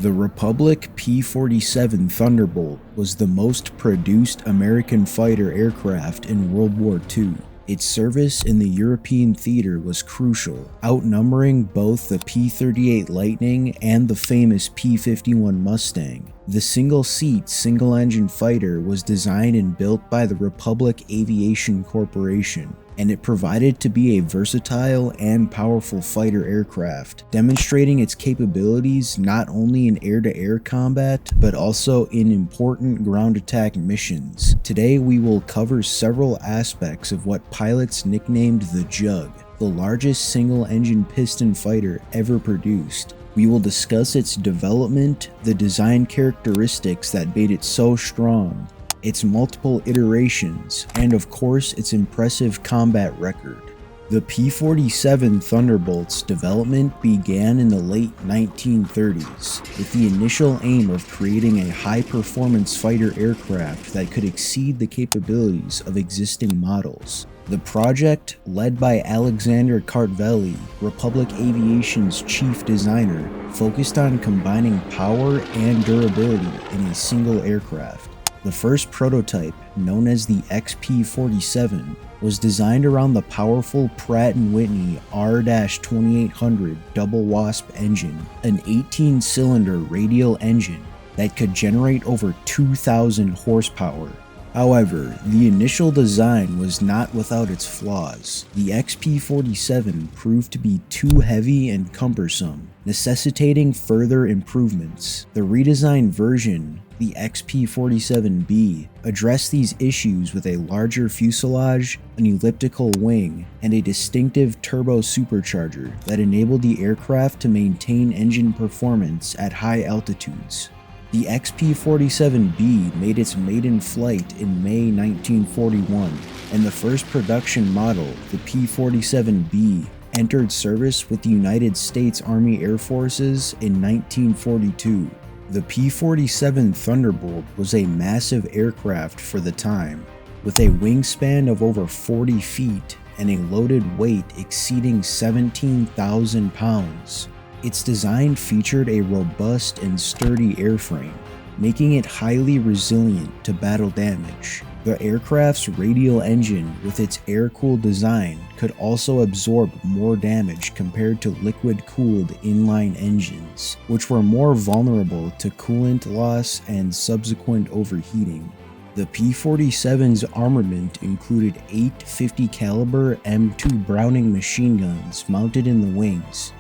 The Republic P-47 Thunderbolt was the most produced American fighter aircraft in World War II. Its service in the European theater was crucial, outnumbering both the P-38 Lightning and the famous P-51 Mustang. The single-seat, single-engine fighter was designed and built by the Republic Aviation Corporation, and it provided to be a versatile and powerful fighter aircraft, demonstrating its capabilities not only in air-to-air combat, but also in important ground attack missions. Today we will cover several aspects of what pilots nicknamed the Jug, the largest single-engine piston fighter ever produced. We will discuss its development, the design characteristics that made it so strong, its multiple iterations, and of course its impressive combat record. The P-47 Thunderbolt's development began in the late 1930s, with the initial aim of creating a high-performance fighter aircraft that could exceed the capabilities of existing models. The project, led by Alexander Kartveli, Republic Aviation's chief designer, focused on combining power and durability in a single aircraft. The first prototype, known as the XP-47, was designed around the powerful Pratt & Whitney R-2800 double WASP engine, an 18-cylinder radial engine that could generate over 2,000 horsepower. However, the initial design was not without its flaws. The XP-47 proved to be too heavy and cumbersome, necessitating further improvements. The redesigned version, the XP-47B, addressed these issues with a larger fuselage, an elliptical wing, and a distinctive turbo supercharger that enabled the aircraft to maintain engine performance at high altitudes. The XP-47B made its maiden flight in May 1941, and the first production model, the P-47B, entered service with the United States Army Air Forces in 1942. The P-47 Thunderbolt was a massive aircraft for the time, with a wingspan of over 40 feet and a loaded weight exceeding 17,000 pounds. Its design featured a robust and sturdy airframe, making it highly resilient to battle damage. The aircraft's radial engine, with its air-cooled design, could also absorb more damage compared to liquid-cooled inline engines, which were more vulnerable to coolant loss and subsequent overheating. The P-47's armament included 8 50 caliber M2 Browning machine guns mounted in the wings,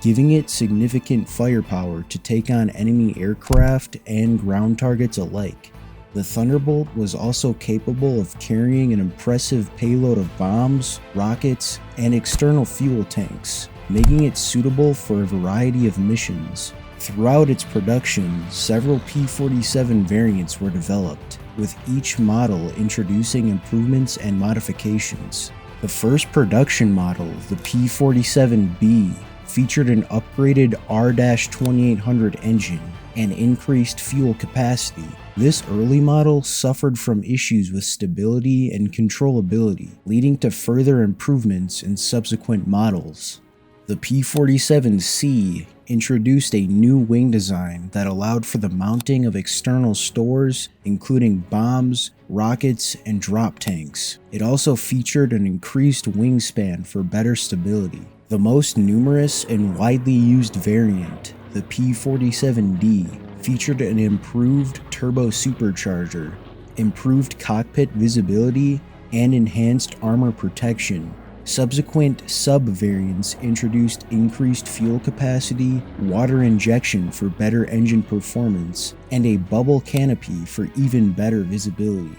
giving it significant firepower to take on enemy aircraft and ground targets alike. The Thunderbolt was also capable of carrying an impressive payload of bombs, rockets, and external fuel tanks, making it suitable for a variety of missions. Throughout its production, several P-47 variants were developed, with each model introducing improvements and modifications. The first production model, the P-47B, featured an upgraded R-2800 engine and increased fuel capacity. This early model suffered from issues with stability and controllability, leading to further improvements in subsequent models. The P-47C introduced a new wing design that allowed for the mounting of external stores, including bombs, rockets, and drop tanks. It also featured an increased wingspan for better stability. The most numerous and widely used variant, the P-47D, featured an improved turbo supercharger, improved cockpit visibility, and enhanced armor protection. Subsequent sub-variants introduced increased fuel capacity, water injection for better engine performance, and a bubble canopy for even better visibility.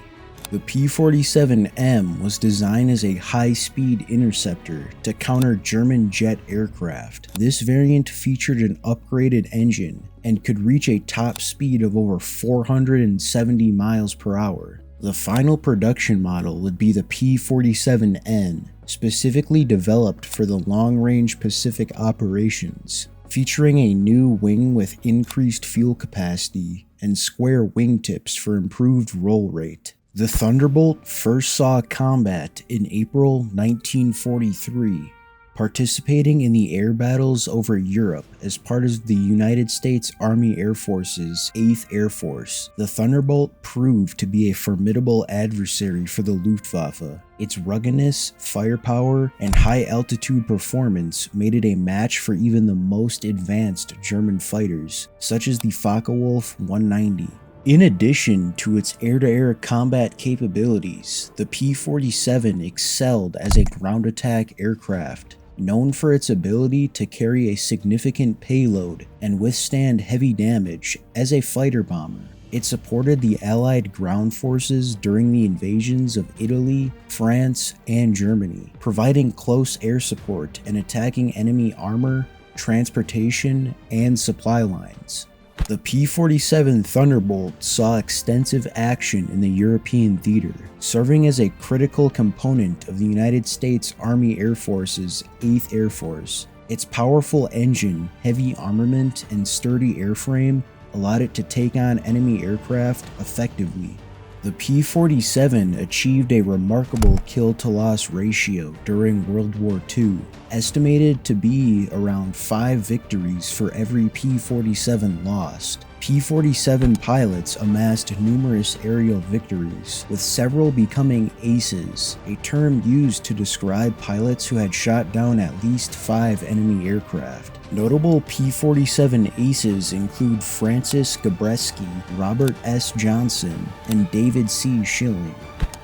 The P-47M was designed as a high-speed interceptor to counter German jet aircraft. This variant featured an upgraded engine and could reach a top speed of over 470 miles per hour. The final production model would be the P-47N, specifically developed for the long-range Pacific operations, featuring a new wing with increased fuel capacity and square wingtips for improved roll rate. The Thunderbolt first saw combat in April 1943 Participating in the air battles over Europe as part of the United States Army Air Force's 8th Air Force, the Thunderbolt proved to be a formidable adversary for the Luftwaffe. Its ruggedness, firepower, and high-altitude performance made it a match for even the most advanced German fighters, such as the Focke-Wulf 190. In addition to its air-to-air combat capabilities, the P-47 excelled as a ground attack aircraft, known for its ability to carry a significant payload and withstand heavy damage as a fighter bomber. It supported the Allied ground forces during the invasions of Italy, France, and Germany, providing close air support and attacking enemy armor, transportation, and supply lines. The P-47 Thunderbolt saw extensive action in the European theater, serving as a critical component of the United States Army Air Force's 8th Air Force. Its powerful engine, heavy armament, and sturdy airframe allowed it to take on enemy aircraft effectively. The P-47 achieved a remarkable kill-to-loss ratio during World War II, estimated to be around 5 victories for every P-47 lost. P-47 pilots amassed numerous aerial victories, with several becoming aces, a term used to describe pilots who had shot down at least 5 enemy aircraft. Notable P-47 aces include Francis Gabreski, Robert S. Johnson, and David C. Schilling.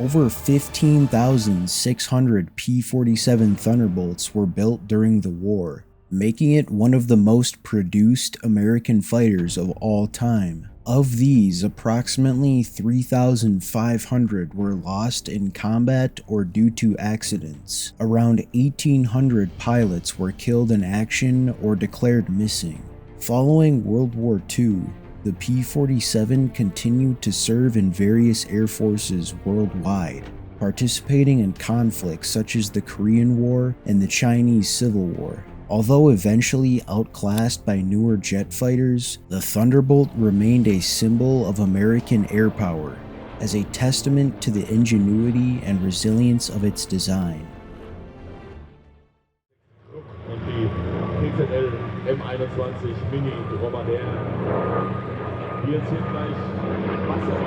Over 15,600 P-47 Thunderbolts were built during the war, making it one of the most produced American fighters of all time. Of these, approximately 3,500 were lost in combat or due to accidents. Around 1,800 pilots were killed in action or declared missing. Following World War II, the P-47 continued to serve in various air forces worldwide, participating in conflicts such as the Korean War and the Chinese Civil War. Although eventually outclassed by newer jet fighters, the Thunderbolt remained a symbol of American air power, as a testament to the ingenuity and resilience of its design. Und die PZL M21 Mini Dromadair. Wir ziehen gleich Wasser.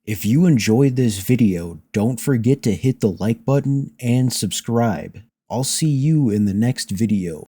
If you enjoyed this video, don't forget to hit the like button and subscribe. I'll see you in the next video.